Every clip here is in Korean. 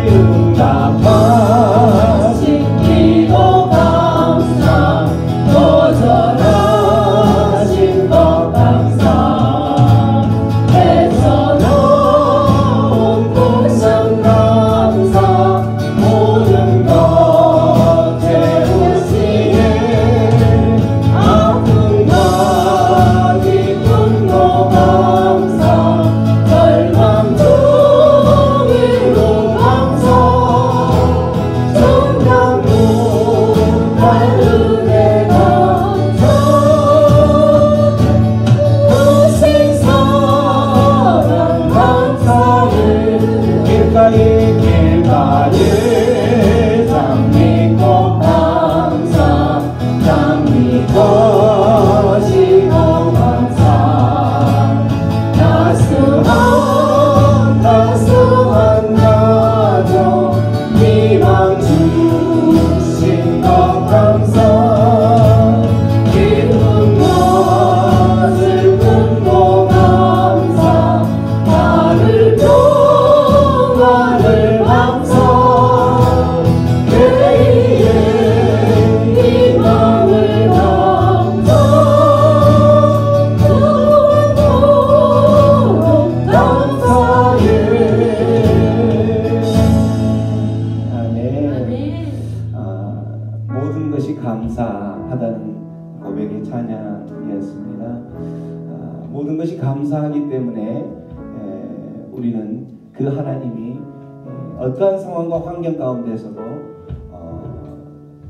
응답하신 기도 감사 거절하신 것 감사 애써놓은 보상 감사 모든 것 채우시네 아픔과 기쁨도 감사 절망 중에도 감사 정량도 바르게 감사 고생 사랑 감사해 길가에 장미꽃 감사 장미꽃 시고 감사 따스한 가정 희망 주신 것 감사 기쁨과 슬픔도 감사 나를 평안을 감사 내일의 희망을 감사 그토록 감사해. 아멘. 모든 것이 감사하다는 고백의 찬양이었습니다. 모든 것이 감사하기 때문에 우리는 그 하나님이 어떠한 상황과 환경 가운데서도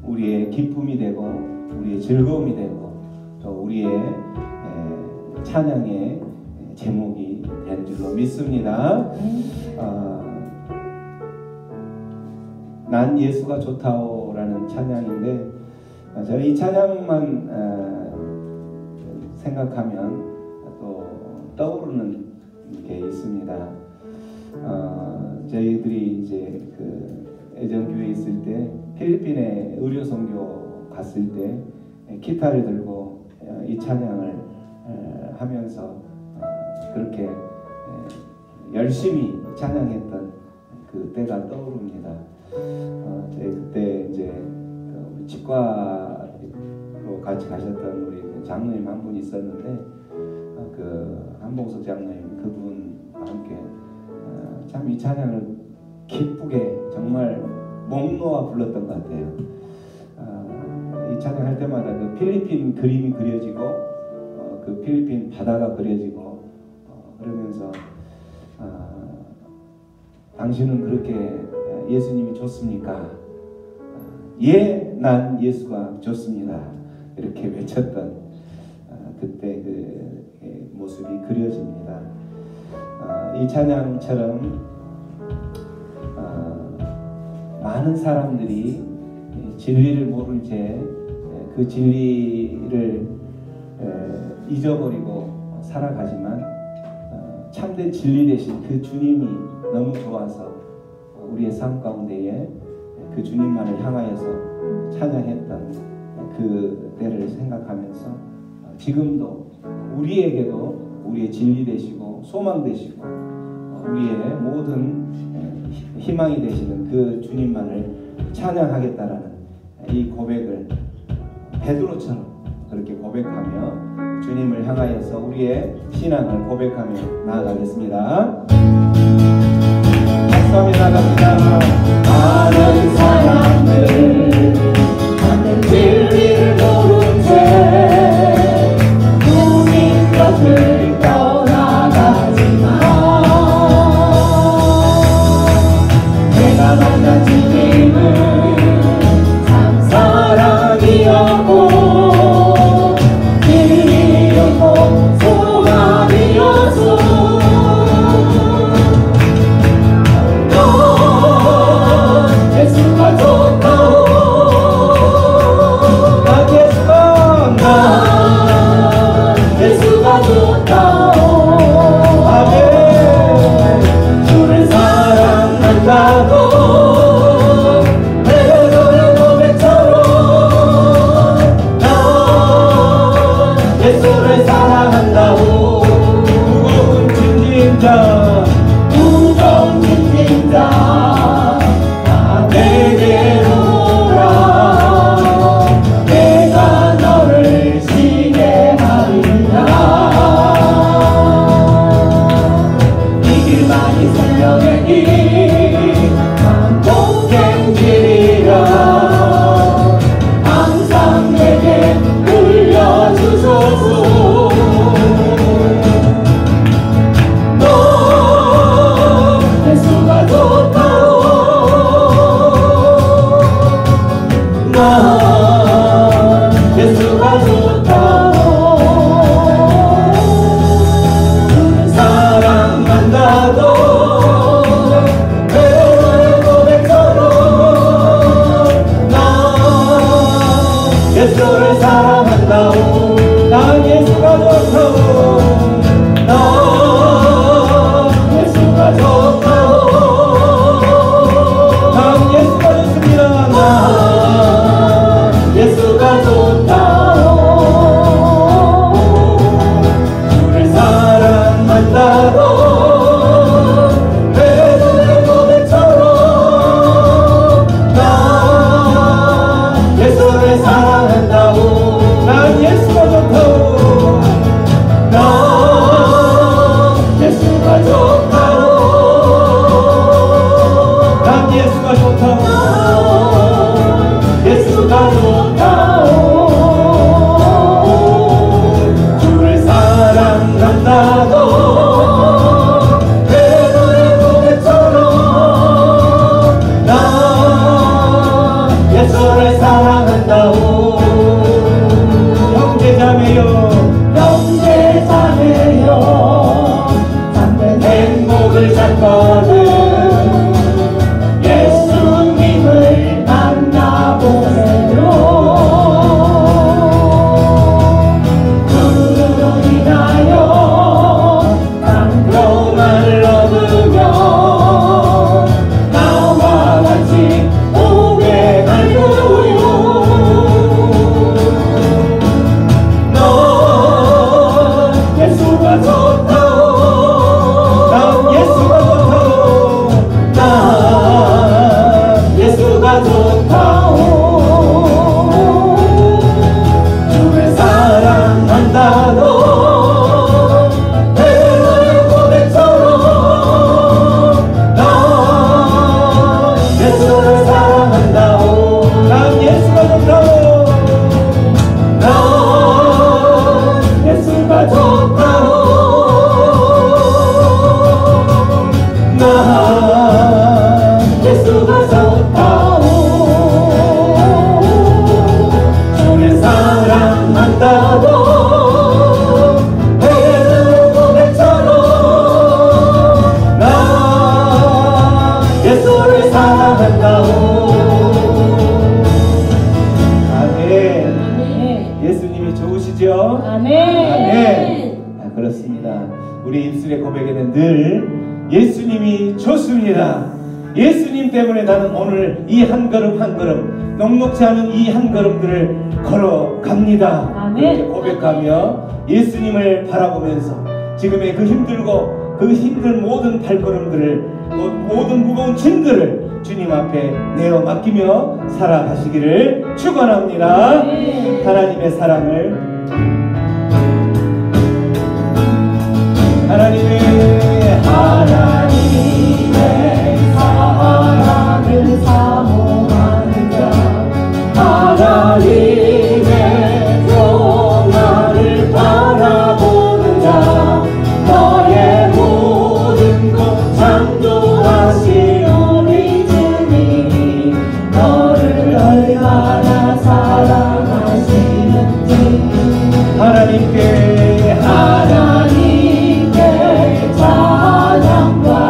우리의 기쁨이 되고 우리의 즐거움이 되고 또 우리의 찬양의 제목이 된 줄로 믿습니다. 난 예수가 좋다오라는 찬양인데 저는 이 찬양만 생각하면 또 떠오르는 게 있습니다. 저희들이 이제 그 애정교회에 있을 때 필리핀에 의료 선교 갔을 때 기타를 들고 이 찬양을 하면서 그렇게 열심히 찬양했던 그 때가 떠오릅니다. 저희 그때 이제 치과로 같이 가셨던 우리 장로님 한 분 있었는데 그 한봉석 장로님 그분과 함께 참 이 찬양을 기쁘게 정말 목 놓아 불렀던 것 같아요. 이 찬양할 때마다 그 필리핀 그림이 그려지고 그 필리핀 바다가 그려지고 그러면서 당신은 그렇게 예수님이 좋습니까? 예, 난 예수가 좋습니다. 이렇게 외쳤던 그때 그 모습이 그려집니다. 이 찬양처럼 많은 사람들이 진리를 모른 채 그 진리를 잊어버리고 살아가지만 참된 진리 되신 그 주님이 너무 좋아서 우리의 삶 가운데에 그 주님만을 향하여서 찬양했던 그 때를 생각하면서 지금도 우리에게도 우리의 진리 되시고 소망 되시고 우리의 모든 희망이 되시는 그 주님만을 찬양하겠다라는 이 고백을 베드로처럼 그렇게 고백하며 주님을 향하여서 우리의 신앙을 고백하며 나아가겠습니다. 박수 한번 나갑니다. 많은 사람들 참된 진리를 모른 채 주님 곁을 떠나가지만 내가 만난 주님은 참 사랑이었고 진리였고 소망이었어. 예수가 좋다오 난 예수가 좋다오 아멘 주를 사랑한다고 사랑한다오 난 예수가 좋다오 난 예수가 좋다오 난 예수가 좋습니다 난 예수가 좋다오 주를 사랑한다고 우리 입술의 고백에는 늘 예수님이 좋습니다. 예수님 때문에 나는 오늘 이 한 걸음 한 걸음 넉넉지 않은 이 한 걸음들을 걸어갑니다. 이렇게 고백하며 예수님을 바라보면서 지금의 그 힘들고 그 힘든 모든 발걸음들을 또 모든 무거운 짐들을 주님 앞에 내어 맡기며 살아가시기를 축원합니다. 하나님의 사랑을 하나님의 사랑을 사모하는 자 하나님의 평화를 바라보는 자 너의 모든 것 창조하신 우리 주님이 너를 얼마나 사랑하시는지 하나님께 찬양과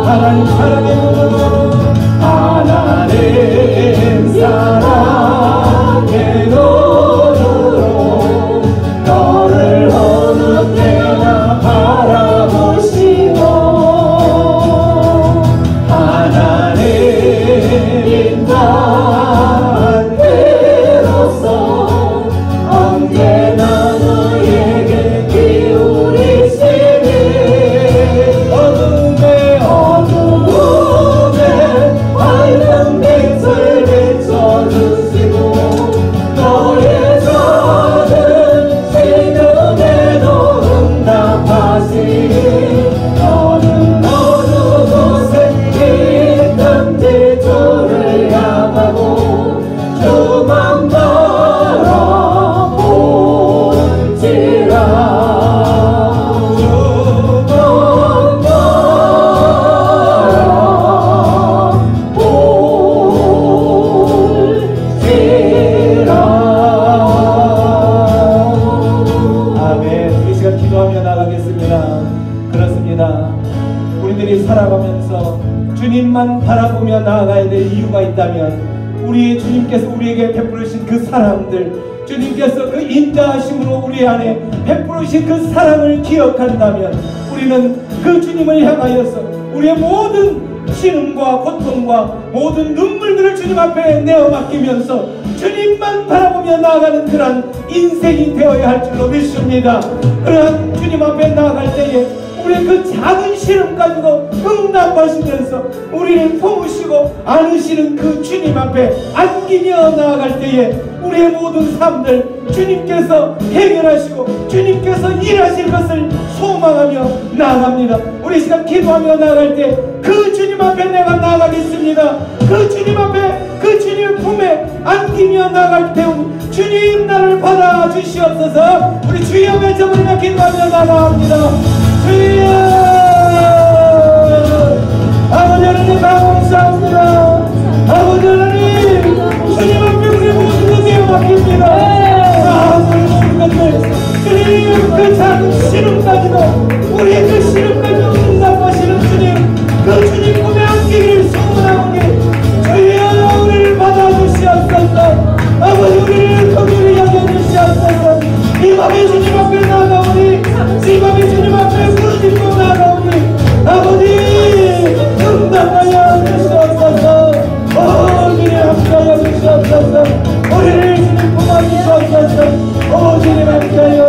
하나님 사랑의 눈으로 하나님 사랑의 눈으로 너를 어느 때나 바라보시고 하나님 인간으로서 언제나 너에게 기울이시니 어둠에 밝은 빛을 비춰주시고 너의 작은 시름에도 응답하시니 너는 어느 곳에 있든지 주를 향하고 주만 바라볼지라 그렇습니다. 우리들이 살아가면서 주님만 바라보며 나아가야 될 이유가 있다면 우리의 주님께서 우리에게 베푸르신 그 사랑들, 주님께서 그 인자하심으로 우리 안에 베푸르신 그 사랑을 기억한다면 우리는 그 주님을 향하여서 우리의 모든 신음과 고통과 모든 눈물들을 주님 앞에 내어 맡기면서 주님만 바라보며 나아가는 그러한 인생이 되어야 할 줄로 믿습니다. 그러한 주님 앞에 나아갈 때에 우리의 그 작은 시름까지도 응답하시면서 우리를 품으시고 안으시는 그 주님 앞에 안기며 나아갈 때에 우리의 모든 삶들 주님께서 해결하시고 주님께서 일하실 것을 소망하며 나아갑니다. 우리 시간 기도하며 나아갈 때 그 주님 앞에 내가 나아가겠습니다. 그 주님 앞에 그 주님의 품에 안기며 나아갈 때 주님 나를 받아주시옵소서. 우리 주여 외쳐버리며 기도하며 나아갑니다. 주여 아버지 하나님 감사합니다. 아버지 하나님 주님 앞에 우리 모든 것을 맡깁니다. 아버지 모든 것들 주님 그 작은 시름까지도 우리의 그 시름까지도 응답하시는 주님 그 주님 품에 안기기를 소원하오니 주여 우리를 받아주시옵소서. 아버지 우리를 긍휼히 여겨주시옵소서. 이 밤에 주님 앞에 나아가오니 이 밤에 주님 앞에 부르짖고 나아가오니 아버지 응답하여 주시옵소서. 주님 함께하여 주시옵소서. 우리를 주님 품어주시옵소서. 주님 함께하여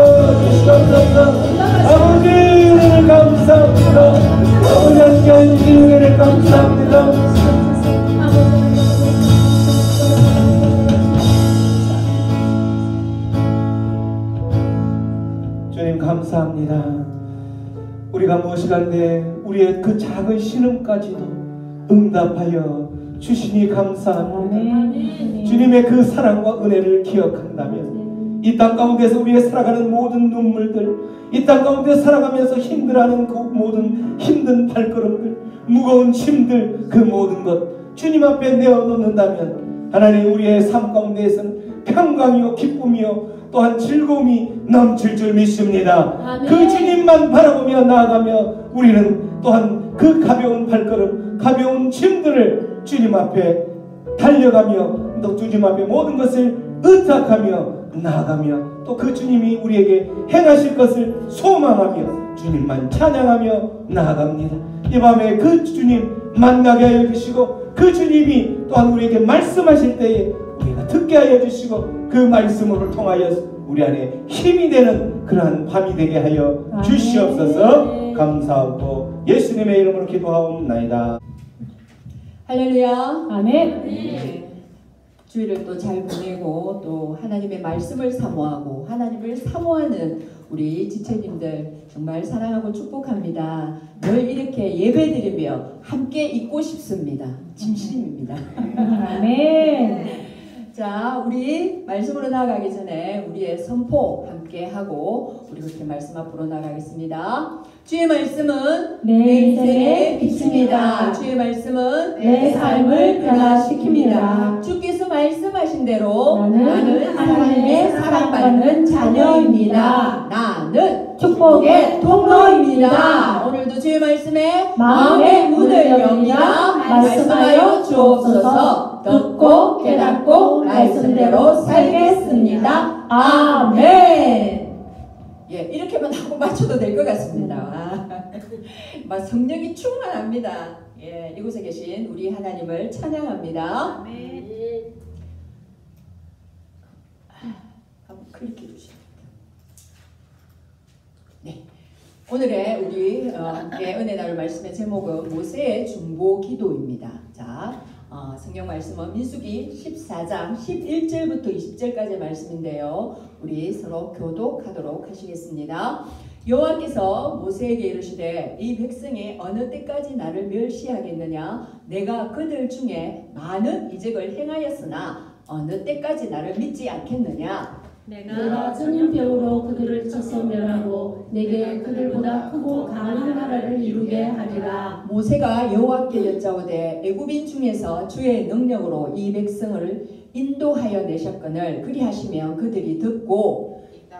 주시옵소서. 아버지 은혜를 감사합니다. 아버지 함께하여 주신 은혜를 감사합니다. 주님 감사합니다. 우리가 무엇이간데 우리의 그 작은 신음까지도 응답하여 주시니 감사합니다. 주님의 그 사랑과 은혜를 기억한다면 이 땅 가운데서 우리의 살아가는 모든 눈물들, 이 땅 가운데 살아가면서 힘들어하는 그 모든 힘든 발걸음들, 무거운 짐들, 그 모든 것 주님 앞에 내어놓는다면 하나님 우리의 삶 가운데에서는 평강이요 기쁨이요 또한 즐거움이 넘칠 줄 믿습니다. 아멘. 그 주님만 바라보며 나아가며 우리는 또한 그 가벼운 발걸음, 가벼운 짐들을 주님 앞에 달려가며 또 주님 앞에 모든 것을 의탁하며 나아가며 또 그 주님이 우리에게 행하실 것을 소망하며 주님만 찬양하며 나아갑니다. 이 밤에 그 주님 만나게 하여 주시고 그 주님이 또한 우리에게 말씀하실 때에 우리가 듣게 하여 주시고 그 말씀을 통하여 우리 안에 힘이 되는 그러한 밤이 되게 하여 주시옵소서. 감사하고 예수님의 이름으로 기도하옵나이다. 할렐루야. 아멘. 네. 주일을 또 잘 보내고 또 하나님의 말씀을 사모하고 하나님을 사모하는 우리 지체님들 정말 사랑하고 축복합니다. 늘 이렇게 예배드리며 함께 있고 싶습니다. 진심입니다. 아멘. 자, 우리 말씀으로 나아가기 전에 우리의 선포 함께 하고 우리 그렇게 말씀 앞으로 나가겠습니다. 주의 말씀은 내 인생의 빛입니다. 주의 말씀은 내 삶을 변화시킵니다. 주께서 말씀하신 대로 나는 하나님의 사랑받는 자녀입니다. 나는 축복의 통로입니다. 오늘도 주의 말씀에 마음의 문을 여니라 말씀하여 주옵소서. 듣고 깨닫고 말씀대로 살겠습니다. 아멘. 예, 이렇게만 하고 맞춰도 될 것 같습니다. 막 성령이 충만합니다. 예, 이곳에 계신 우리 하나님을 찬양합니다. 한번 클릭해 주시죠. 네. 오늘의 우리 은혜 나눌 말씀의 제목은 모세의 중보 기도입니다. 자, 성경 말씀은 민수기 14장 11절부터 20절까지의 말씀인데요. 우리 서로 교독하도록 하시겠습니다. 여호와께서 모세에게 이르시되 이 백성이 어느 때까지 나를 멸시하겠느냐? 내가 그들 중에 많은 이적을 행하였으나 어느 때까지 나를 믿지 않겠느냐? 내가 전염병으로 그들을 쳐서 멸하고 내게 그들보다 크고 강한 나라를 이루게 하리라. 모세가 여호와께 여짜오되 애굽인 중에서 주의 능력으로 이 백성을 인도하여 내셨거늘 그리하시면 그들이 듣고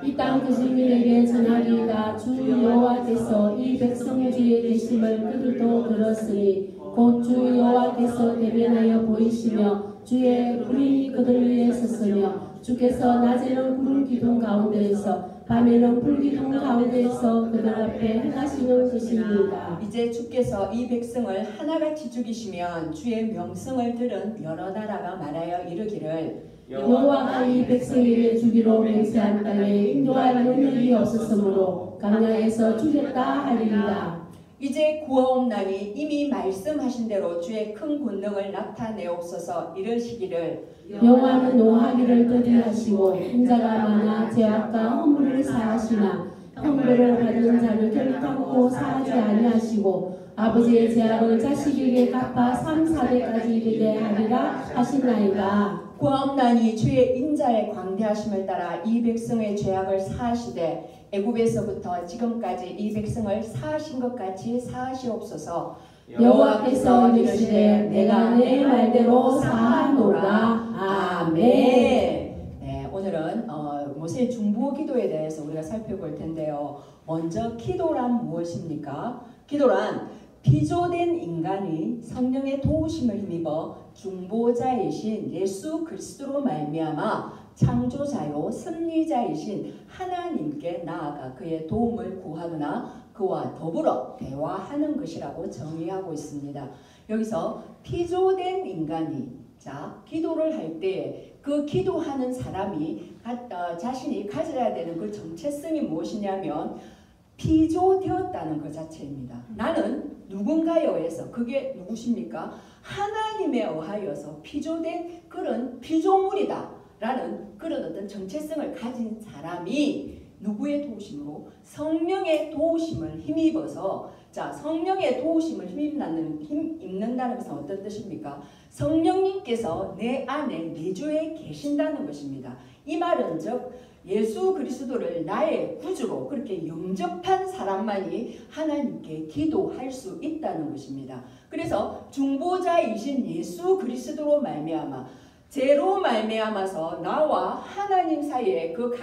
이 땅 그 주민에게 전하리이다. 주 여호와께서 이 백성 주에 계심을 그들도 들었으니 곧 주 여호와께서 대변하여 보이시며 주의 불이 그들 위에 섰으며 주께서 낮에는 구름 기둥 가운데에서 밤에는 불 기둥 가운데에서 그들 앞에 행하시는 것입니다. 이제 주께서 이 백성을 하나같이 죽이시면 주의 명성을 들은 여러 나라가 말하여 이르기를 여호와가 이 백성에게 주기로 맹세한 땅에 인도할 능력이 없었으므로 광야에서 죽였다 하리이다. 이제 구하옵나니 이미 말씀하신 대로 주의 큰 권능을 나타내옵소서. 이르시기를 여호와는 노하기를 더디하시고 인자가 많아 죄악과 허물을 사하시나 형벌을 받은 자를 결단코 사하지 아니하시고 아버지의 죄악을 자식에게 갚아 3, 4대까지 이르게 하리라 하시나이다. 구하옵나니 주의 인자의 광대하심을 따라 이 백성의 죄악을 사하시되 애굽에서부터 지금까지 이 백성을 사하신 것 같이 사하시옵소서. 여호와께서 이르시되 내가 내 말대로 사하노라. 아멘. 네, 오늘은 모세의 중보 기도에 대해서 우리가 살펴볼 텐데요. 먼저 기도란 무엇입니까? 기도란 피조된 인간이 성령의 도우심을 힘입어 중보자이신 예수 그리스도로 말미암아 창조자요 섭리자이신 하나님께 나아가 그의 도움을 구하거나 그와 더불어 대화하는 것이라고 정의하고 있습니다. 여기서 피조된 인간이 기도를 할 때 그 기도하는 사람이 자신이 가져야 되는 그 정체성이 무엇이냐면 피조되었다는 것 자체입니다. 나는 누군가에 의해서, 그게 누구십니까? 하나님에 의하여서 피조된 그런 피조물이다 라는 그런 어떤 정체성을 가진 사람이 누구의 도우심으로? 성령의 도우심을 힘입어서, 성령의 도우심을 힘입는다는 것은 어떤 뜻입니까? 성령님께서 내 안에 내주에 계신다는 것입니다. 이 말은 즉 예수 그리스도를 나의 구주로 그렇게 영접한 사람만이 하나님께 기도할 수 있다는 것입니다. 그래서 중보자이신 예수 그리스도로 말미암아 죄로 말미암아서 나와 하나님 사이에 그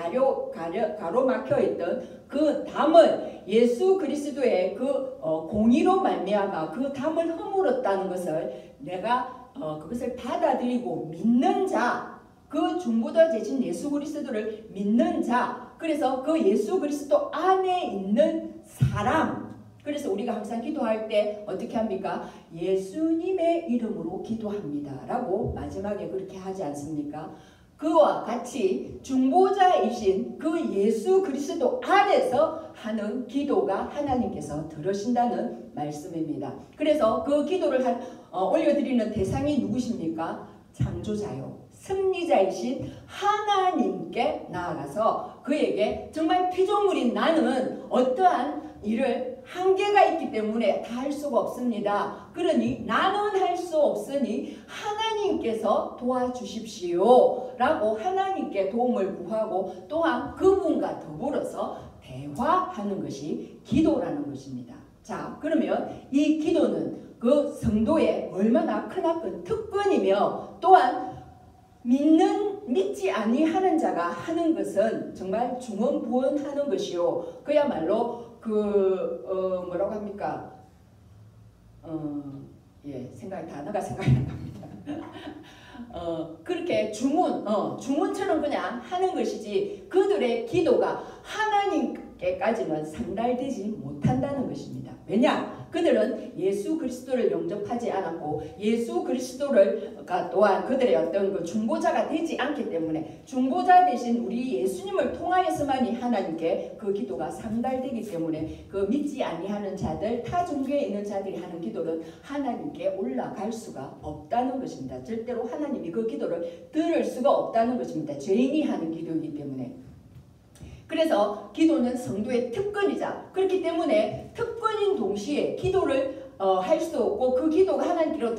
가로막혀 있던 그 담을 예수 그리스도의 그 공의로 말미암아 그 담을 허물었다는 것을 내가 그것을 받아들이고 믿는 자, 그 중보자 되신 예수 그리스도를 믿는 자, 그래서 그 예수 그리스도 안에 있는 사람, 그래서 우리가 항상 기도할 때 어떻게 합니까? 예수님의 이름으로 기도합니다 라고 마지막에 그렇게 하지 않습니까? 그와 같이 중보자이신 그 예수 그리스도 안에서 하는 기도가 하나님께서 들으신다는 말씀입니다. 그래서 그 기도를 올려드리는 대상이 누구십니까? 창조자요 섭리자이신 하나님께 나아가서 그에게 정말 피조물인 나는 어떠한 일을 한계가 있기 때문에 다 할 수가 없습니다. 그러니 나는 할 수 없으니 하나님께서 도와주십시오 라고 하나님께 도움을 구하고 또한 그분과 더불어서 대화하는 것이 기도라는 것입니다. 자, 그러면 이 기도는 그 성도의 얼마나 크나큰 특권이며 또한 믿지 아니하는 자가 하는 것은 정말 중언부언하는 것이요 그야말로 뭐라고 합니까? 단어가 생각이 안 납니다. 그렇게 주문처럼 그냥 하는 것이지 그들의 기도가 하나님께까지는 상달되지 못한다는 것입니다. 왜냐? 그들은 예수 그리스도를 영접하지 않았고 예수 그리스도가 또한 그들의 어떤 그 중보자가 되지 않기 때문에 중보자 대신 우리 예수님을 통하여서만이 하나님께 그 기도가 상달되기 때문에 그 믿지 아니하는 자들, 타 종교에 있는 자들이 하는 기도는 하나님께 올라갈 수가 없다는 것입니다. 절대로 하나님이 그 기도를 들을 수가 없다는 것입니다. 죄인이 하는 기도이기 때문에. 그래서 기도는 성도의 특권이자 그렇기 때문에 특권인 동시에 기도를 할 수 없고 그 기도가 하나님께로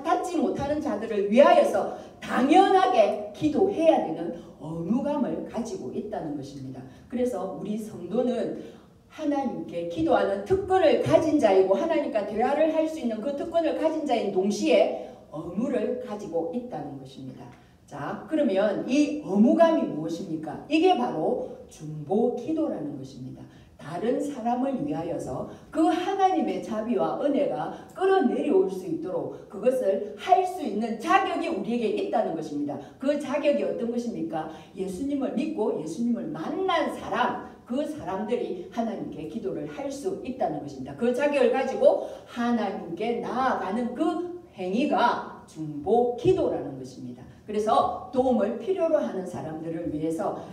닿지 못하는 자들을 위하여서 당연하게 기도해야 되는 의무감을 가지고 있다는 것입니다. 그래서 우리 성도는 하나님께 기도하는 특권을 가진 자이고 하나님과 대화를 할 수 있는 그 특권을 가진 자인 동시에 의무를 가지고 있다는 것입니다. 자, 그러면 이 의무감이 무엇입니까? 이게 바로 중보 기도라는 것입니다. 다른 사람을 위하여서 그 하나님의 자비와 은혜가 끌어내려올 수 있도록 그것을 할 수 있는 자격이 우리에게 있다는 것입니다. 그 자격이 어떤 것입니까? 예수님을 믿고 예수님을 만난 사람, 그 사람들이 하나님께 기도를 할 수 있다는 것입니다. 그 자격을 가지고 하나님께 나아가는 그 행위가 중보 기도라는 것입니다. 그래서 도움을 필요로 하는 사람들을 위해서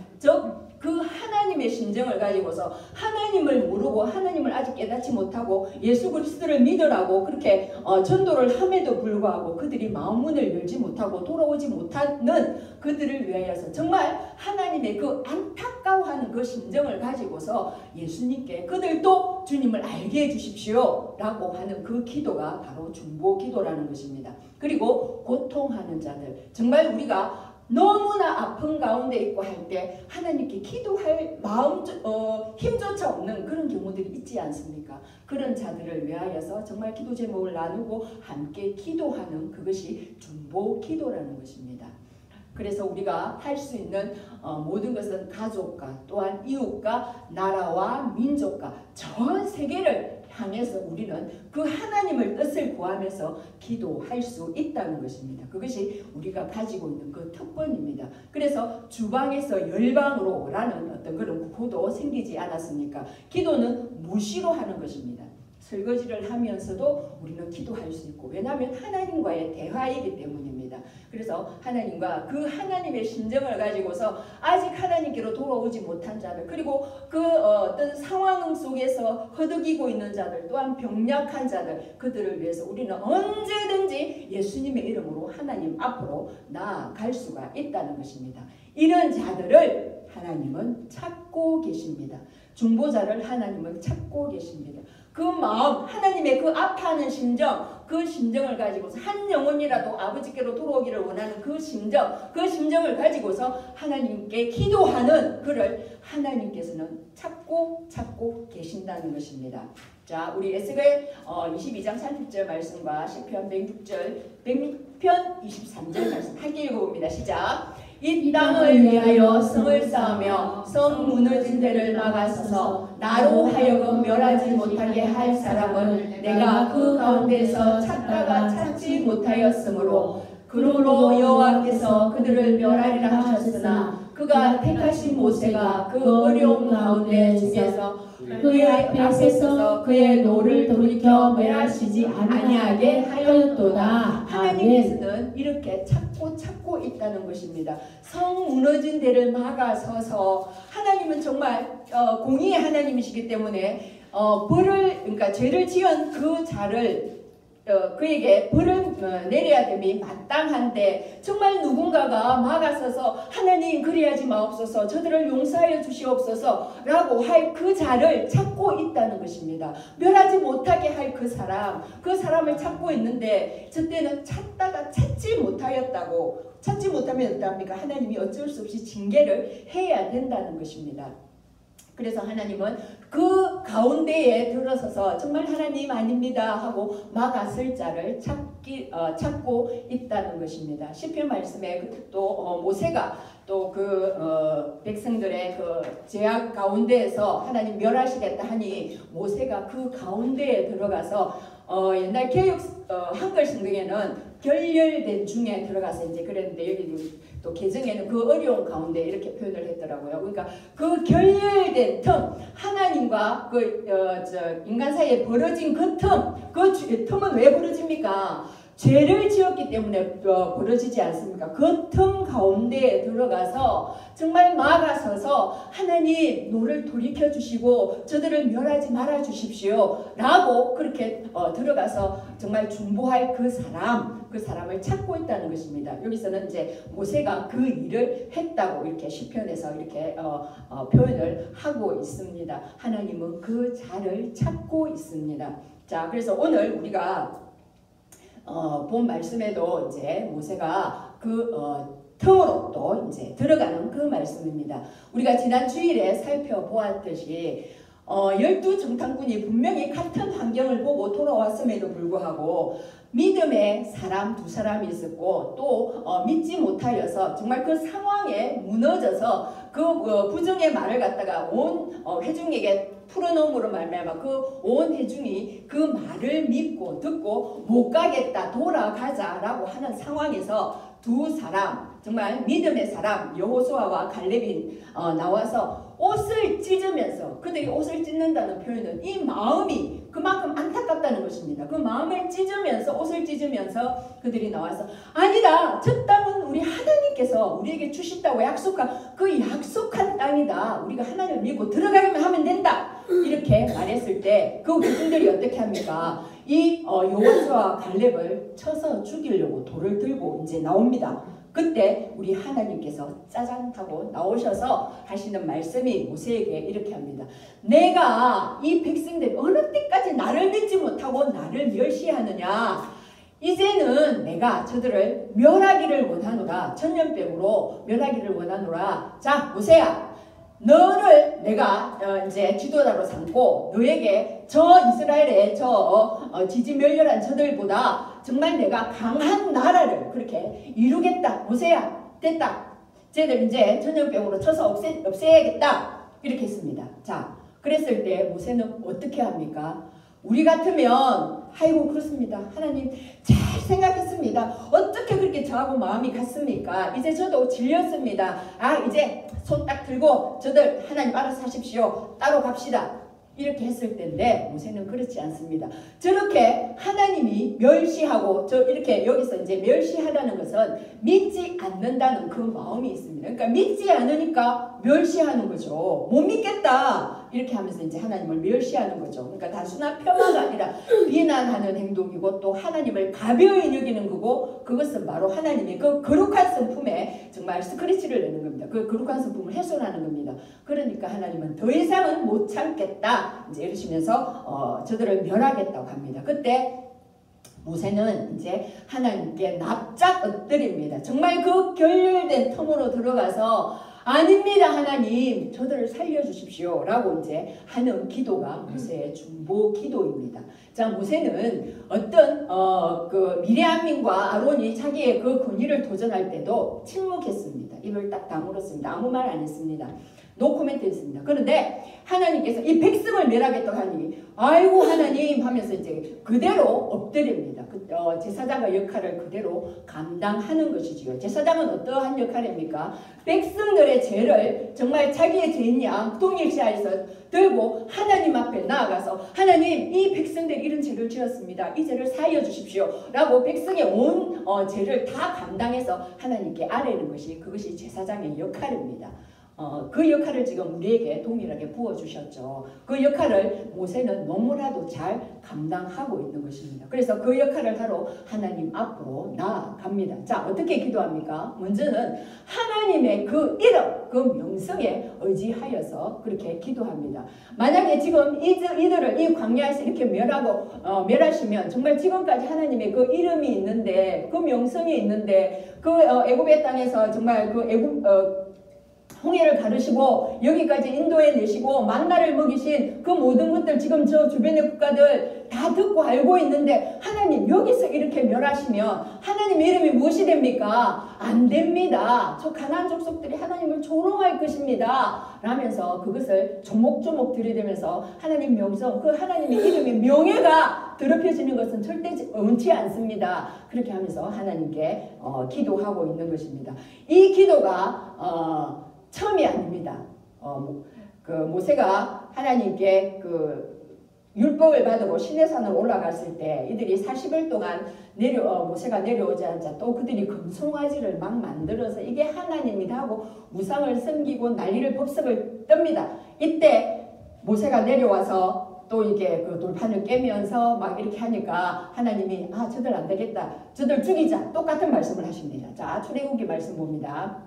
그 하나님의 심정을 가지고서 하나님을 모르고 하나님을 아직 깨닫지 못하고 예수 그리스도를 믿으라고 그렇게 전도를 함에도 불구하고 그들이 마음문을 열지 못하고 돌아오지 못하는 그들을 위하여서 정말 하나님의 그 안타까워하는 그 심정을 가지고서 예수님께 그들도 주님을 알게 해주십시오 라고 하는 그 기도가 바로 중보 기도라는 것입니다. 그리고 고통하는 자들, 정말 우리가 너무나 아픈 가운데 있고 할 때 하나님께 기도할 마음 힘조차 없는 그런 경우들이 있지 않습니까? 그런 자들을 위하여서 정말 기도 제목을 나누고 함께 기도하는 그것이 중보 기도라는 것입니다. 그래서 우리가 할 수 있는 모든 것은 가족과 또한 이웃과 나라와 민족과 전 세계를 향해서 우리는 그 하나님을 뜻을 구하면서 기도할 수 있다는 것입니다. 그것이 우리가 가지고 있는 그 특권입니다. 그래서 주방에서 열방으로 라는 어떤 그런 구호도 생기지 않았습니까? 기도는 무시로 하는 것입니다. 설거지를 하면서도 우리는 기도할 수 있고, 왜냐하면 하나님과의 대화이기 때문입니다. 그래서 하나님과 그 하나님의 심정을 가지고서 아직 하나님께로 돌아오지 못한 자들, 그리고 그 어떤 상황 속에서 허덕이고 있는 자들, 또한 병약한 자들, 그들을 위해서 우리는 언제든지 예수님의 이름으로 하나님 앞으로 나아갈 수가 있다는 것입니다. 이런 자들을 하나님은 찾고 계십니다. 중보자를 하나님은 찾고 계십니다. 그 마음, 하나님의 그 아파하는 심정, 그 심정을 가지고서 한 영혼이라도 아버지께로 돌아오기를 원하는 그 심정을 가지고서 하나님께 기도하는 그를 하나님께서는 찾고 계신다는 것입니다. 자, 우리 에스겔 22장 30절 말씀과 시편 100편 23절 말씀 함께 읽어봅니다. 시작. 이 땅을 위하여 성을 쌓으며 성 무너진 데를 막아서서 나로 하여금 멸하지 못하게 할 사람은 내가 그 가운데서 찾다가 찾지 못하였으므로 그러므로 여호와께서 그들을 멸하리라 하셨으나 그가 택하신 모세가 그 어려움 가운데 중에서 그의 앞에 서서 그의 노를 돌이켜 멸하시지 아니하게 하였도다. 하나님께서는 이렇게 찾고 있다는 것입니다. 성 무너진 데를 막아서서 하나님은 정말 공의의 하나님이시기 때문에 그러니까 죄를 지은 그 자를 그에게 벌을 내려야 됨이 마땅한데 정말 누군가가 막아서서 하나님 그리하지 마옵소서, 저들을 용서하여 주시옵소서 라고 할 그 자를 찾고 있다는 것입니다. 멸하지 못하게 할 그 사람을 찾고 있는데 저때는 찾다가 찾지 못하였다고. 찾지 못하면 어떡합니까? 하나님이 어쩔 수 없이 징계를 해야 된다는 것입니다. 그래서 하나님은 그 가운데에 들어서서 정말 하나님 아닙니다 하고 막았을 자를 찾고 있다는 것입니다. 시편 말씀에 또 모세가 또 그 백성들의 그 제약 가운데에서 하나님 멸하시겠다 하니 모세가 그 가운데에 들어가서 옛날 개역 한글 성경에는 결렬된 중에 들어가서 이제 그랬는데 여기 또 개정에는 그 어려운 가운데 이렇게 표현을 했더라고요. 그러니까 그 결렬된 틈, 하나님과 그 인간 사이에 벌어진 그 틈은 왜 벌어집니까? 죄를 지었기 때문에 벌어지지 않습니까? 그 틈 가운데에 들어가서 정말 막아서서 하나님 노를 돌이켜 주시고 저들을 멸하지 말아 주십시오 라고 그렇게 들어가서 정말 중보할 그 사람을 찾고 있다는 것입니다. 여기서는 이제 모세가 그 일을 했다고 이렇게 시편에서 이렇게 표현을 하고 있습니다. 하나님은 그 자를 찾고 있습니다. 자, 그래서 오늘 우리가 본 말씀에도 이제 모세가 그 틈으로 또 이제 들어가는 그 말씀입니다. 우리가 지난 주일에 살펴보았듯이 12정탐꾼이 분명히 같은 환경을 보고 돌아왔음에도 불구하고 믿음의 사람 두 사람이 있었고 또 믿지 못하여서 정말 그 상황에 무너져서 그 부정의 말을 갖다가 온 회중에게 풀어놓음으로 말미암아 그 온 회중이 그 말을 믿고 듣고 못 가겠다 돌아가자라고 하는 상황에서 두 사람 정말 믿음의 사람 여호수아와 갈렙이 나와서 옷을 찢으면서 그들이 옷을 찢는다는 표현은 이 마음이 그만큼 안타깝다는 것입니다. 그 마음을 찢으면서 옷을 찢으면서 그들이 나와서 아니다 저 땅은 우리 하나님께서 우리에게 주신다고 약속한 그 약속한 땅이다. 우리가 하나님을 믿고 들어가기만 하면 된다. 이렇게 말했을 때 그 군중들이 어떻게 합니까? 이 여호수아와 갈렙을 쳐서 죽이려고 돌을 들고 이제 나옵니다. 그때 우리 하나님께서 짜잔 하고 나오셔서 하시는 말씀이 모세에게 이렇게 합니다. 내가 이 백성들이 어느 때까지 나를 믿지 못하고 나를 멸시하느냐. 이제는 내가 저들을 멸하기를 원하노라. 천년병으로 멸하기를 원하노라. 자 모세야 너를 내가 이제 지도자로 삼고 너에게 저 이스라엘의 지지멸렬한 저들보다 정말 내가 강한 나라를 그렇게 이루겠다. 모세야 됐다. 쟤들 이제 전염병으로 쳐서 없애야겠다. 이렇게 했습니다. 자 그랬을 때 모세는 어떻게 합니까? 우리 같으면 아이고 그렇습니다. 하나님 잘 생각했습니다. 어떻게 그렇게 저하고 마음이 같습니까? 이제 저도 질렸습니다. 이제 손 딱 들고 저들 하나님 알아서 하십시오. 따로 갑시다. 이렇게 했을 때인데 모세는 그렇지 않습니다. 저렇게 하나님이 멸시하고 이렇게 여기서 이제 멸시하다는 것은 믿지 않는다는 그 마음이 있습니다. 그러니까 믿지 않으니까 멸시하는 거죠. 못 믿겠다 이렇게 하면서 이제 하나님을 멸시하는 거죠. 그러니까 단순한 폄하가 아니라 비난하는 행동이고 또 하나님을 가벼이 여기는 거고 그것은 바로 하나님의 그 거룩한 성품에 정말 스크래치를 내는 겁니다. 그 거룩한 성품을 훼손하는 겁니다. 그러니까 하나님은 더 이상은 못 참겠다 이제 이러시면서 저들을 멸하겠다고 합니다. 그때 모세는 이제 하나님께 납작 엎드립니다. 정말 그 결렬된 틈으로 들어가서 아닙니다 하나님 저들을 살려주십시오 라고 이제 하는 기도가 모세의 중보 기도입니다. 자 모세는 어떤 그 미리암민과 아론이 자기의 그 권위를 도전할 때도 침묵했습니다. 입을 딱 다물었습니다. 아무 말 안 했습니다. 노코멘트 했습니다. 그런데 하나님께서 이 백성을 멸하겠다고 하니 아이고 하나님 하면서 이제 그대로 엎드립니다. 제사장의 역할을 그대로 감당하는 것이지요. 제사장은 어떠한 역할입니까? 백성들의 죄를 정말 자기의 죄냐 동일시하여서 들고 하나님 앞에 나아가서 하나님 이 백성들이 이런 죄를 지었습니다. 이 죄를 사하여 주십시오 라고 백성의 온 죄를 다 감당해서 하나님께 아뢰는 것이 그것이 제사장의 역할입니다. 그 역할을 지금 우리에게 동일하게 부어주셨죠. 그 역할을 모세는 너무나도 잘 감당하고 있는 것입니다. 그래서 그 역할을 하러 하나님 앞으로 나아갑니다. 자, 어떻게 기도합니까? 먼저는 하나님의 그 이름, 그 명성에 의지하여서 그렇게 기도합니다. 만약에 지금 이들을 이 광야에서 이렇게 멸하시면 정말 지금까지 하나님의 그 이름이 있는데 그 명성이 있는데 그 애굽의 땅에서 정말 그 홍해를 가르시고 여기까지 인도해 내시고 만나를 먹이신 그 모든 것들 지금 저 주변의 국가들 다 듣고 알고 있는데 하나님 여기서 이렇게 멸하시면 하나님의 이름이 무엇이 됩니까? 안 됩니다. 저 가나안 족속들이 하나님을 조롱할 것입니다. 라면서 그것을 조목조목 들이대면서 하나님 명성, 그 하나님의 이름이 명예가 더럽혀지는 것은 절대 원치 않습니다. 그렇게 하면서 하나님께 기도하고 있는 것입니다. 이 기도가 처음이 아닙니다. 그 모세가 하나님께 그 율법을 받으고 시내산으로 올라갔을 때 이들이 40일 동안 모세가 내려오지 않자 또 그들이 금송아지를 막 만들어서 이게 하나님이다 하고 우상을 섬기고 난리를 법석을 떱니다. 이때 모세가 내려와서 또 이게 그 돌판을 깨면서 막 이렇게 하니까 하나님이 저들 안 되겠다. 저들 죽이자. 똑같은 말씀을 하십니다. 자, 출애굽기 말씀 봅니다.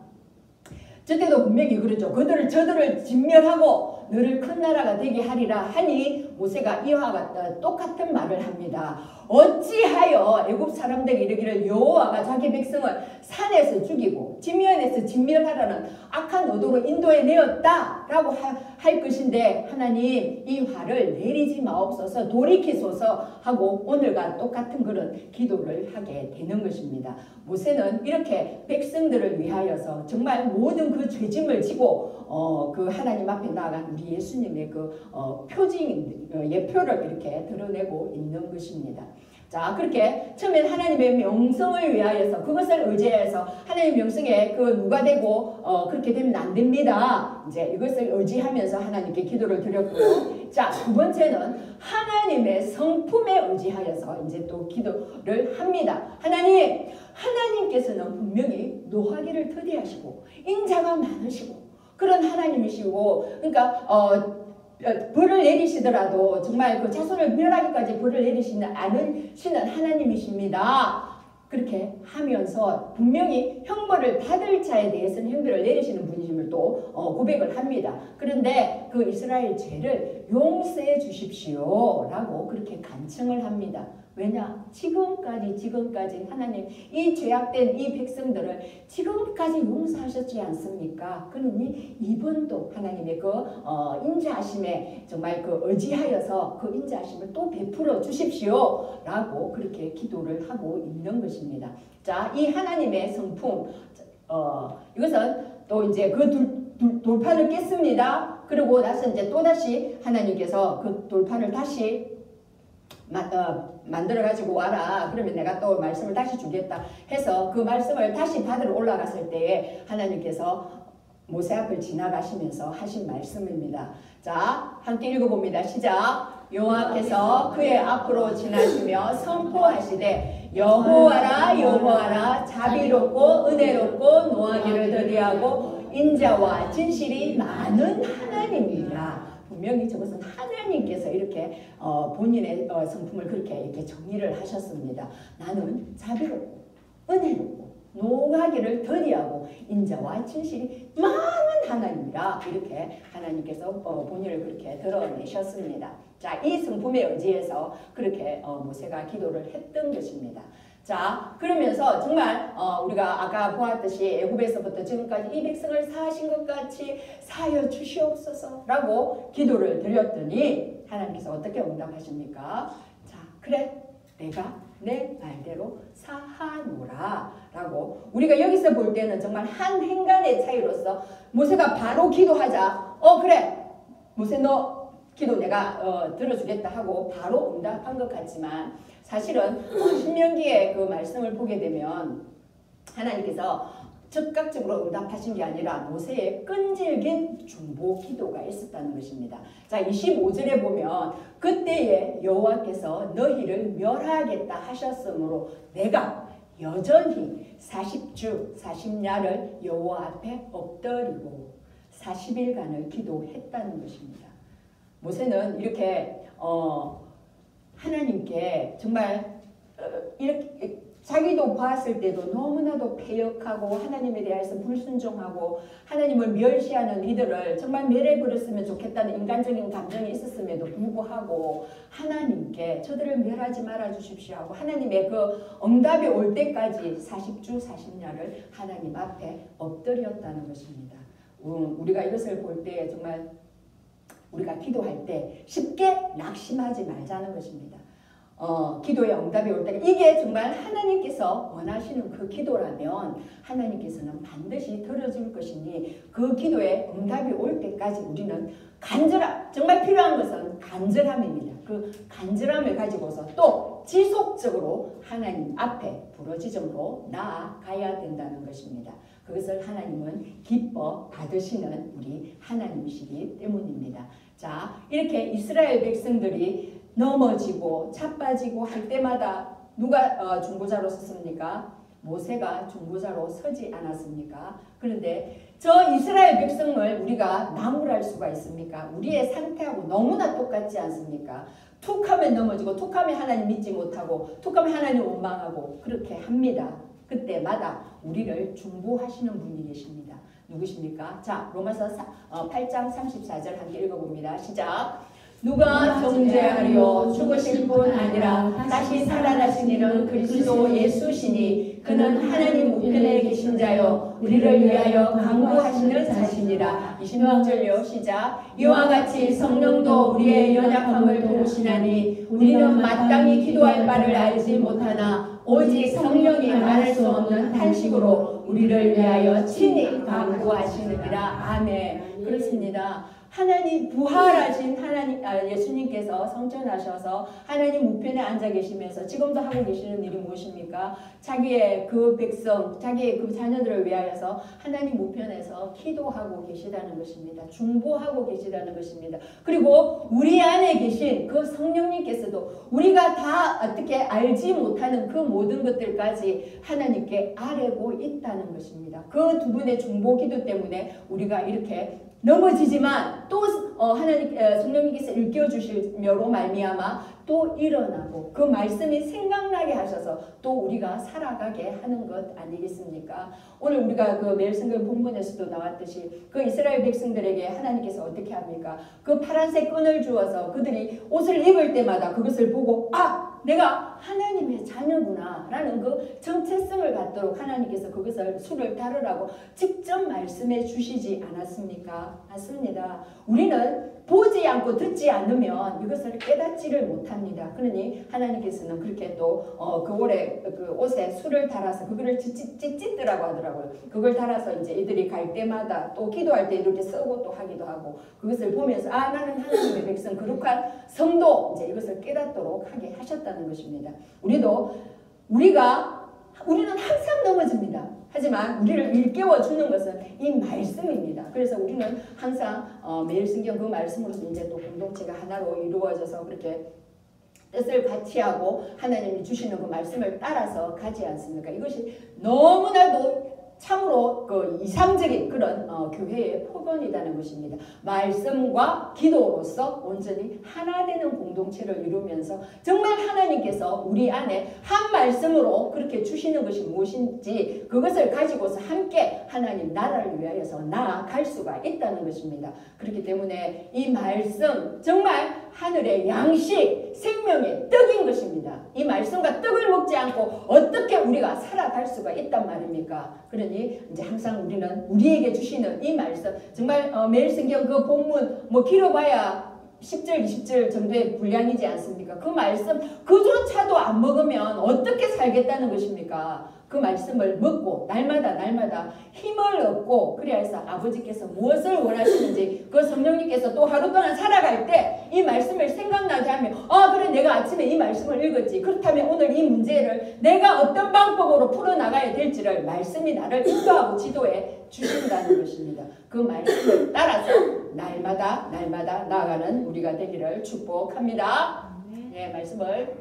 저때도 분명히 그랬죠. 저들을 진멸하고 너를 큰 나라가 되게 하리라 하니 모세가 이와 같다 똑같은 말을 합니다. 어찌하여 애굽 사람들이 이르기를 여호와가 자기 백성을 산에서 죽이고 지면에서 진멸하라는 악한 의도로 인도해 내었다라고 할 것인데 하나님 이 화를 내리지 마옵소서 돌이키소서 하고 오늘과 똑같은 그런 기도를 하게 되는 것입니다. 모세는 이렇게 백성들을 위하여서 정말 모든 그 죄짐을 지고 그 하나님 앞에 나아간 우리 예수님의 그 예표를 이렇게 드러내고 있는 것입니다. 자, 그렇게 처음엔 하나님의 명성을 위하여서 그것을 의지해서 하나님의 명성에 그 누가 되고 그렇게 되면 안 됩니다. 이제 이것을 의지하면서 하나님께 기도를 드렸고요. 자, 두 번째는 하나님의 성품에 의지하여서 이제 또 기도를 합니다. 하나님께서는 분명히 노하기를 더디하시고 인자가 많으시고 그런 하나님이시고 그러니까 벌을 내리시더라도 정말 그 자손을 멸하기까지 벌을 내리시는 않으시는 하나님이십니다. 그렇게 하면서 분명히 형벌을 받을 자에 대해서는 형벌을 내리시는 분이심을 또 고백을 합니다. 그런데 그 이스라엘 죄를 용서해 주십시오 라고 그렇게 간청을 합니다. 왜냐? 지금까지 하나님 이 죄악된 이 백성들을 지금까지 용서하셨지 않습니까? 그러니 이번도 하나님의 그 인자하심에 정말 그 의지하여서 그 인자하심을 또 베풀어 주십시오 라고 그렇게 기도를 하고 있는 것입니다. 자, 이 하나님의 성품 이것은 또 이제 그 돌판을 깼습니다. 그리고 나서 이제 또다시 하나님께서 그 돌판을 다시 만들어 가지고 와라. 그러면 내가 또 말씀을 다시 주겠다 해서 그 말씀을 다시 받으러 올라갔을 때에 하나님께서 모세 앞을 지나가시면서 하신 말씀입니다. 자, 함께 읽어봅니다. 시작. 여호와께서 그의 앞으로 지나시며 선포하시되 여호와라 여호와라 자비롭고 은혜롭고 노하기를 더디하고 인자와 진실이 많은 하나님이라. 분명히 저것은 하나님께서 이렇게 본인의 성품을 그렇게 이렇게 정의를 하셨습니다. 나는 자비롭고 은혜롭고 노하기를 더디하고 인자와 진실이 많은 하나님이라 이렇게 하나님께서 본인을 그렇게 드러내셨습니다. 자, 이 성품에 의지해서 그렇게 모세가 기도를 했던 것입니다. 자, 그러면서 정말 우리가 아까 보았듯이 애굽에서부터 지금까지 이 백성을 사하신 것 같이 사하여 주시옵소서 라고 기도를 드렸더니 하나님께서 어떻게 응답하십니까? 자, 그래 내가 내 말대로 사하노라 라고 우리가 여기서 볼 때는 정말 한 행간의 차이로서 모세가 바로 기도하자 그래 모세 너 기도 내가 들어주겠다 하고 바로 응답한 것 같지만 사실은 신명기의 그 말씀을 보게 되면 하나님께서 즉각적으로 응답하신 게 아니라 모세의 끈질긴 중보 기도가 있었다는 것입니다. 자, 25절에 보면 그때에 여호와께서 너희를 멸하겠다 하셨으므로 내가 여전히 40주 40야를 여호와 앞에 엎드리고 40일간을 기도했다는 것입니다. 모세는 이렇게 하나님께 정말 이렇게 자기도 봤을 때도 너무나도 패역하고 하나님에 대해서 불순종하고 하나님을 멸시하는 이들을 정말 멸해버렸으면 좋겠다는 인간적인 감정이 있었음에도 불구하고 하나님께 저들을 멸하지 말아 주십시오 하고 하나님의 그 응답이 올 때까지 40주 40야를 하나님 앞에 엎드렸다는 것입니다. 우리가 이것을 볼 때 정말 우리가 기도할 때 쉽게 낙심하지 말자는 것입니다. 기도의 응답이 올 때가 이게 정말 하나님께서 원하시는 그 기도라면 하나님께서는 반드시 들어줄 것이니 그 기도의 응답이 올 때까지 우리는 정말 필요한 것은 간절함입니다. 그 간절함을 가지고서 또 지속적으로 하나님 앞에 부르짖음으로 나아가야 된다는 것입니다. 그것을 하나님은 기뻐 받으시는 우리 하나님이시기 때문입니다. 자, 이렇게 이스라엘 백성들이 넘어지고 차빠지고 할 때마다 누가 중보자로 섰습니까? 모세가 중보자로 서지 않았습니까? 그런데 저 이스라엘 백성을 우리가 나무랄 수가 있습니까? 우리의 상태하고 너무나 똑같지 않습니까? 툭하면 넘어지고 툭하면 하나님 믿지 못하고 툭하면 하나님 원망하고 그렇게 합니다. 그때마다 우리를 중보하시는 분이 계십니다. 누구십니까? 자, 로마서 8장 34절 함께 읽어봅니다. 시작! 누가 정죄하리요? 죽으실 뿐 아니라 다시 살아나신 이는 그리스도 예수시니 그는 하나님 우편에 계신 자요 우리를 위하여 강구하시는 자신이라. 26절요. 시작! 이와 같이 성령도 우리의 연약함을 도우시나니 우리는 마땅히 기도할 바를 알지 못하나 오직 성령이 말할 수 없는 탄식으로 우리를 위하여 친히 강구하시느니라. 아멘. 그렇습니다. 하나님 부활하신 예수님께서 성천하셔서 하나님 우편에 앉아 계시면서 지금도 하고 계시는 일이 무엇입니까? 자기의 그 백성, 자기의 그 자녀들을 위하여서 하나님 우편에서 기도하고 계시다는 것입니다. 중보하고 계시다는 것입니다. 그리고 우리 안에 계신 그 성령님께서도 우리가 다 어떻게 알지 못하는 그 모든 것들까지 하나님께 아뢰고 있다는 것입니다. 그 두 분의 중보 기도 때문에 우리가 이렇게 넘어지지만 또 하나님 성령님께서 일깨워 주심으로 말미암아 또 일어나고 그 말씀이 생각나게 하셔서 또 우리가 살아가게 하는 것 아니겠습니까? 오늘 우리가 그 매일 성경 본문에서도 나왔듯이 그 이스라엘 백성들에게 하나님께서 어떻게 합니까? 그 파란색 끈을 주어서 그들이 옷을 입을 때마다 그것을 보고 내가 하나님의 자녀구나 라는 그 정체성을 갖도록 하나님께서 그것을 수를 다루라고 직접 말씀해 주시지 않았습니까? 맞습니다. 우리는 보지 않고 듣지 않으면 이것을 깨닫지를 못합니다. 그러니 하나님께서는 그렇게 또 그 옷에 수를 달아서 그거를 찢더라고 하더라고요. 그걸 달아서 이제 이들이 갈 때마다 또 기도할 때 이렇게 쓰고 또 하기도 하고 그것을 보면서 나는 하나님의 백성 거룩한 성도 이제 이것을 깨닫도록 하게 하셨다는 것입니다. 우리는 항상 넘어집니다. 하지만 우리를 일깨워 주는 것은 이 말씀입니다. 그래서 우리는 항상 매일 성경 그 말씀으로서 이제 또 공동체가 하나로 이루어져서 그렇게 뜻을 같이 하고 하나님이 주시는 그 말씀을 따라서 가지 않습니까? 이것이 너무나도 참으로 그 이상적인 그런 교회의 표본이라는 것입니다. 말씀과 기도로서 온전히 하나 되는 공동체를 이루면서 정말 하나님께서 우리 안에 한 말씀으로 그렇게 주시는 것이 무엇인지 그것을 가지고서 함께 하나님 나라를 위하여서 나아갈 수가 있다는 것입니다. 그렇기 때문에 이 말씀 정말 하늘의 양식, 생명의 떡인 것입니다. 이 말씀과 떡을 먹지 않고 어떻게 우리가 살아갈 수가 있단 말입니까? 그러니 이제 항상 우리는 우리에게 주시는 이 말씀 정말 매일 성경 그 본문 길어봐야 10절 20절 정도의 분량이지 않습니까? 그 말씀 그조차도 안 먹으면 어떻게 살겠다는 것입니까? 그 말씀을 먹고 날마다 힘을 얻고 그래야 해서 아버지께서 무엇을 원하시는지 그 성령님께서 또 하루 동안 살아갈 때 이 말씀을 생각나게 하면 그래 내가 아침에 이 말씀을 읽었지 그렇다면 오늘 이 문제를 내가 어떤 방법으로 풀어나가야 될지를 말씀이 나를 인도하고 지도해 주신다는 것입니다. 그 말씀을 따라서 날마다 나아가는 우리가 되기를 축복합니다. 네, 말씀을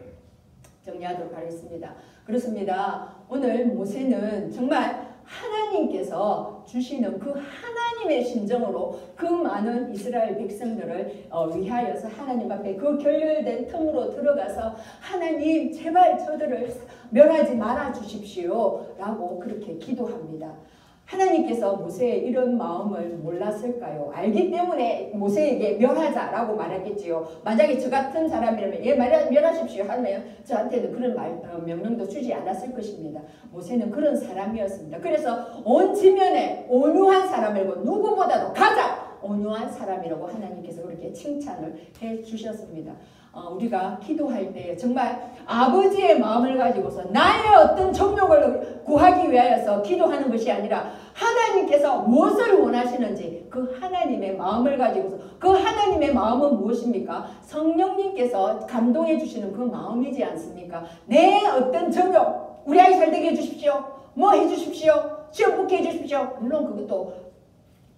정리하도록 하겠습니다. 그렇습니다. 오늘 모세는 정말 하나님께서 주시는 그 하나님의 심정으로 그 많은 이스라엘 백성들을 위하여서 하나님 앞에 그 결렬된 틈으로 들어가서 하나님 제발 저들을 멸하지 말아 주십시오 라고 그렇게 기도합니다. 하나님께서 모세의 이런 마음을 몰랐을까요? 알기 때문에 모세에게 멸하자라고 말했겠지요. 만약에 저 같은 사람이라면 예 멸하십시오 하면 저한테는 그런 명령도 주지 않았을 것입니다. 모세는 그런 사람이었습니다. 그래서 온 지면에 온유한 사람이고 누구보다도 가장 온유한 사람이라고 하나님께서 그렇게 칭찬을 해 주셨습니다. 우리가 기도할 때 정말 아버지의 마음을 가지고서 나의 어떤 정욕을 구하기 위하여서 기도하는 것이 아니라 하나님께서 무엇을 원하시는지 그 하나님의 마음을 가지고서 그 하나님의 마음은 무엇입니까? 성령님께서 감동해 주시는 그 마음이지 않습니까? 내 어떤 정욕, 우리 아이 잘 되게 해주십시오. 뭐 해주십시오. 시험 붙게 해주십시오. 물론 그것도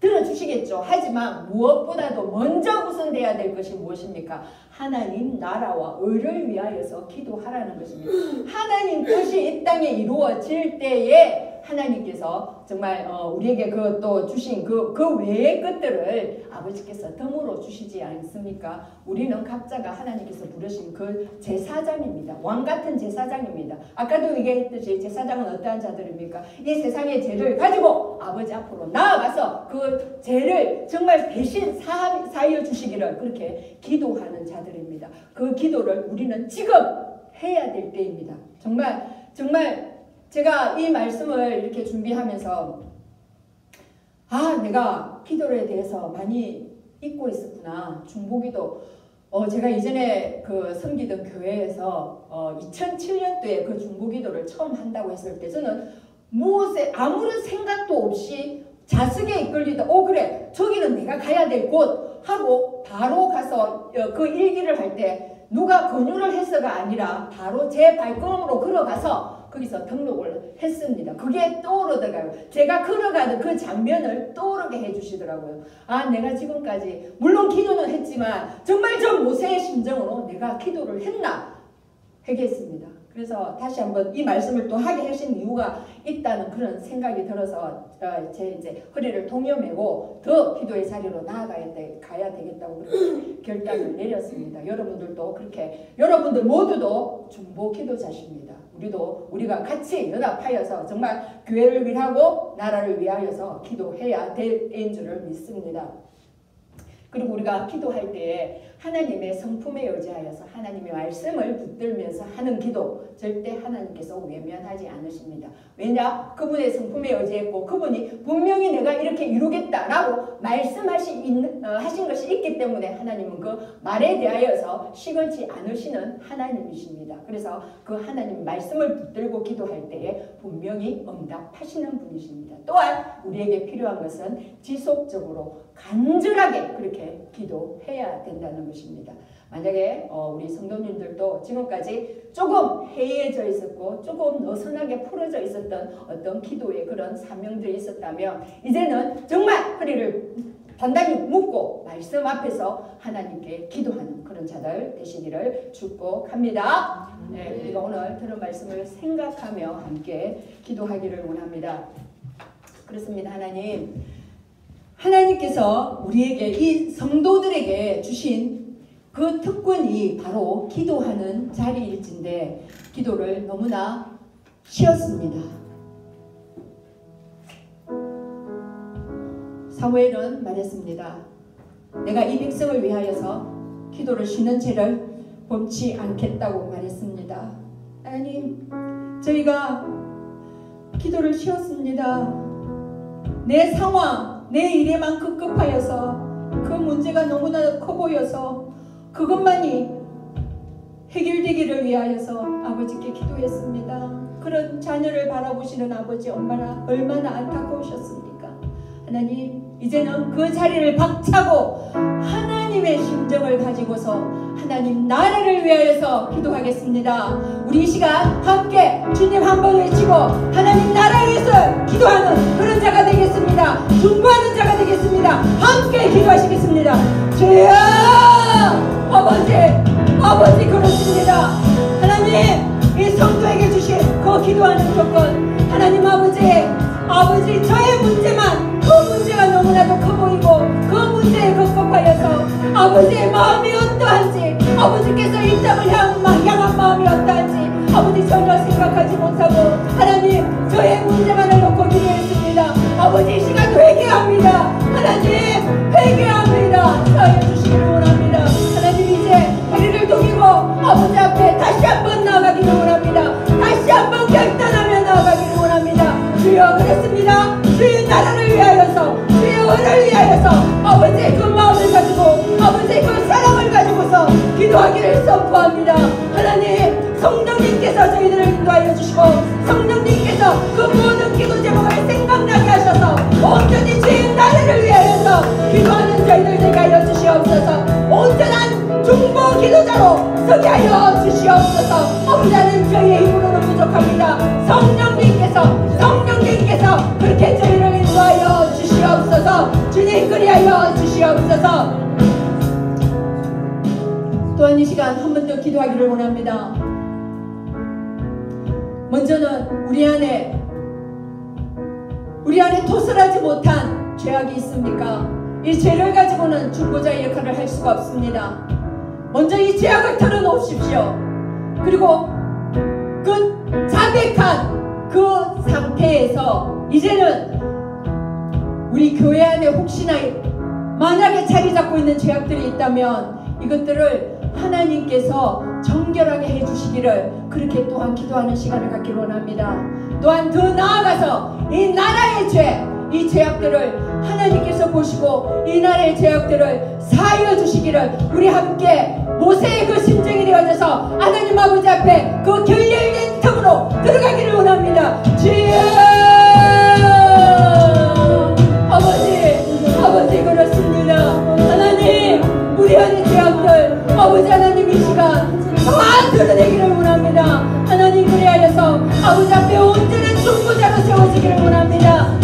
들어주시겠죠. 하지만 무엇보다도 먼저 우선돼야 될 것이 무엇입니까? 하나님 나라와 의를 위하여서 기도하라는 것입니다. 하나님 뜻이 이 땅에 이루어질 때에 하나님께서 정말 우리에게 그 또 주신 그 외의 것들을 아버지께서 덤으로 주시지 않습니까? 우리는 각자가 하나님께서 부르신 그 제사장입니다. 왕 같은 제사장입니다. 아까도 얘기했듯이 제사장은 어떠한 자들입니까? 이 세상의 죄를 가지고 아버지 앞으로 나아가서 그 죄를 정말 대신 사하여 주시기를 그렇게 기도하는 자들입니다. 그 기도를 우리는 지금 해야 될 때입니다. 정말 제가 이 말씀을 이렇게 준비하면서 내가 기도에 대해서 많이 잊고 있었구나. 중보기도 제가 이전에 그 섬기던 교회에서 2007년도에 그 중보기도를 처음 한다고 했을 때 저는 무엇에 아무런 생각도 없이 자석에 이끌리다 그래 저기는 내가 가야 될 곳 하고 바로 가서 그 일기를 할 때 누가 권유를 해서가 아니라 바로 제 발걸음으로 걸어가서 거기서 등록을 했습니다. 그게 떠오르더라고요. 제가 걸어가는 그 장면을 떠오르게 해주시더라고요. 내가 지금까지 물론 기도는 했지만 정말 저 모세의 심정으로 내가 기도를 했나 하겠습니다. 그래서 다시 한번 이 말씀을 또 하게 하신 이유가 있다는 그런 생각이 들어서 제 이제 허리를 동여매고 더 기도의 자리로 가야 되겠다고 결단을 내렸습니다. 여러분들도 그렇게 여러분들 모두도 중보 기도자십니다. 우리가 같이 연합하여서 정말 교회를 위하고 나라를 위하여서 기도해야 될 때인 줄을 믿습니다. 그리고 우리가 기도할 때에 하나님의 성품에 의지하여서 하나님의 말씀을 붙들면서 하는 기도 절대 하나님께서 외면하지 않으십니다. 왜냐? 그분의 성품에 의지했고 그분이 분명히 내가 이렇게 이루겠다라고 말씀하신 것이 있기 때문에 하나님은 그 말에 대하여서 시건치 않으시는 하나님이십니다. 그래서 그 하나님 말씀을 붙들고 기도할 때에 분명히 응답하시는 분이십니다. 또한 우리에게 필요한 것은 지속적으로 간절하게 그렇게 기도해야 된다는 것입니다. 만약에 우리 성도님들도 지금까지 조금 해이해져 있었고 조금 느슨하게 풀어져 있었던 어떤 기도의 그런 사명들이 있었다면 이제는 정말 허리를 단단히 묶고 말씀 앞에서 하나님께 기도하는 그런 자들 되시기를 축복합니다. 네, 우리가 오늘 들은 말씀을 생각하며 함께 기도하기를 원합니다. 그렇습니다. 하나님께서 우리에게 이 성도들에게 주신 그 특권이 바로 기도하는 자리일진데 기도를 너무나 쉬었습니다. 사무엘은 말했습니다. 내가 이 백성을 위하여서 기도를 쉬는 죄를 범치 않겠다고 말했습니다. 하나님, 저희가 기도를 쉬었습니다. 내 상황, 내 일에만 급급하여서 그 문제가 너무나 커 보여서 그것만이 해결되기를 위하여서 아버지께 기도했습니다. 그런 자녀를 바라보시는 아버지 얼마나 안타까우셨습니까? 하나님, 이제는 그 자리를 박차고 하나님의 심정을 가지고서 하나님 나라를 위하여서 기도하겠습니다. 우리 이 시간 함께 주님 한 번 외치고 하나님 나라를 위해서 기도하는 그런 자가 되겠습니다. 중보하는 자가 되겠습니다. 함께 기도하시겠습니다. 주여, 아버지 그렇습니다. 하나님, 이 성도에게 주신 그 기도하는 조건, 하나님 아버지 저의 문제만 그 문제가 너무나도 커 보이고 그 문제에 급급하여서 아버지의 마음이 어떠한지, 아버지께서 이 땅을 향한 마음이 어떠한지 아버지 전혀 생각하지 못하고 하나님 저의 문제만을 놓고 기도했습니다. 기도하기를 선포합니다. 하나님, 성령님께서 저희들을 인도하여 주시고 성령님께서 그 모든 기도 제목을 생각나게 하셔서 온전히 주의 나라를 위하여서 기도하는 저희들 되게 하여 주시옵소서. 온전한 중보 기도자로 서게 하여 주시옵소서. 아버지, 하나님, 저희의 힘으로는 부족합니다. 성령님께서 그렇게 저희를 인도하여 주시옵소서. 주님, 그리하여 주시옵소서. 또한 이 시간 한 번 더 기도하기를 원합니다. 먼저는 우리 안에 토설하지 못한 죄악이 있습니까? 이 죄를 가지고는 중보자의 역할을 할 수가 없습니다. 먼저 이 죄악을 털어놓으십시오. 그리고 그 자백한 그 상태에서 이제는 우리 교회 안에 혹시나 만약에 자리 잡고 있는 죄악들이 있다면 이것들을 하나님께서 정결하게 해주시기를 그렇게 또한 기도하는 시간을 갖기를 원합니다. 또한 더 나아가서 이 나라의 죄, 이 죄악들을 하나님께서 보시고 이 나라의 죄악들을 사하여 주시기를 우리 함께 모세의 그 심정이 되어져서 하나님 아버지 앞에 그 결렬된 턱으로 들어가기를 원합니다. 주여, 아버지 그렇습니다. 하나님, 우리 안의 죄악들 아버지 하나님 이 시간 다 드러내기를 원합니다. 하나님, 그리하여서 아버지 앞에 온전한 중보자로 세워지기를 원합니다.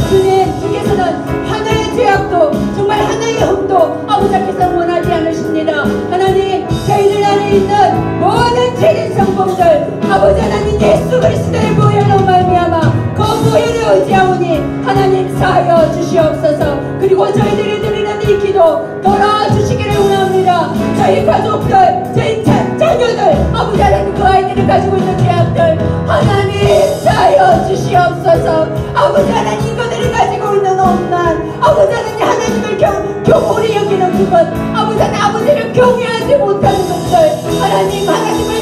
주께서는 하나의 죄악도 정말 하나의 흠도 아버지 앞에서 원하지 않으십니다. 하나님, 저희들 안에 있는 모든 죄의 성품들 아버지 하나님 예수 그리스도의 보혈로 말미암아 그 보혈을 의지하오니 하나님 사하여 주시옵소서. 그리고 저희들이 드리는 이 기도 돌아주시기를 원합니다. 저희 가족들, 저희 자녀들 아버지 하나님 그 아이들이 가지고 있는 죄악들 하나님 사하여 주시옵소서. 아버지 하나님 이거들이 가지고 있는 엄난 아버지 하나님을 교홀히 여기는 그것 아버지 하나님 아버지를 경외하지 못하는 것들 하나님을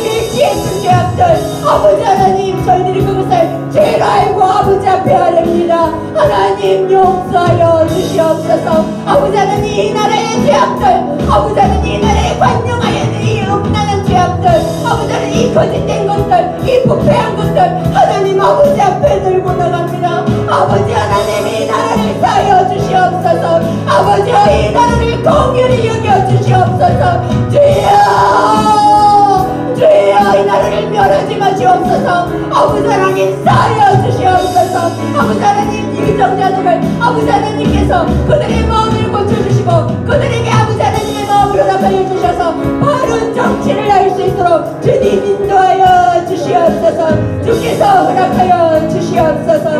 멸시했던 죄악들 아버지 하나님 저희들이 그것을 죄로 알고 아버지 앞에 하렵니다. 하나님 용서하여 주시옵소서. 아버지 하나님 이 나라의 죄악들 아버지 하나님 이 나라에 관용하여 이 음란한 죄악들 아버지 하나님 이 거짓된 것들 이 부패한 것들 하나님 아버지 앞에 들고 나갑니다. 아버지 하나님 이 나라를 사하여 주시옵소서. 아버지 이 나라를 공유히 여겨 주시옵소서. 주여 이 나라를 멸하지 마시옵소서. 아버지 하나님 사하여 주시옵소서. 아버지 하나님 이 정자들을 아버지 하나님께서 그들의 마음을 고쳐주시고 그들에게 아버지 하나님의 마음을 허락하여 주셔서 바른 정치를 할 수 있도록 주님 인도하여 주시옵소서. 주께서 허락하여 주시옵소서.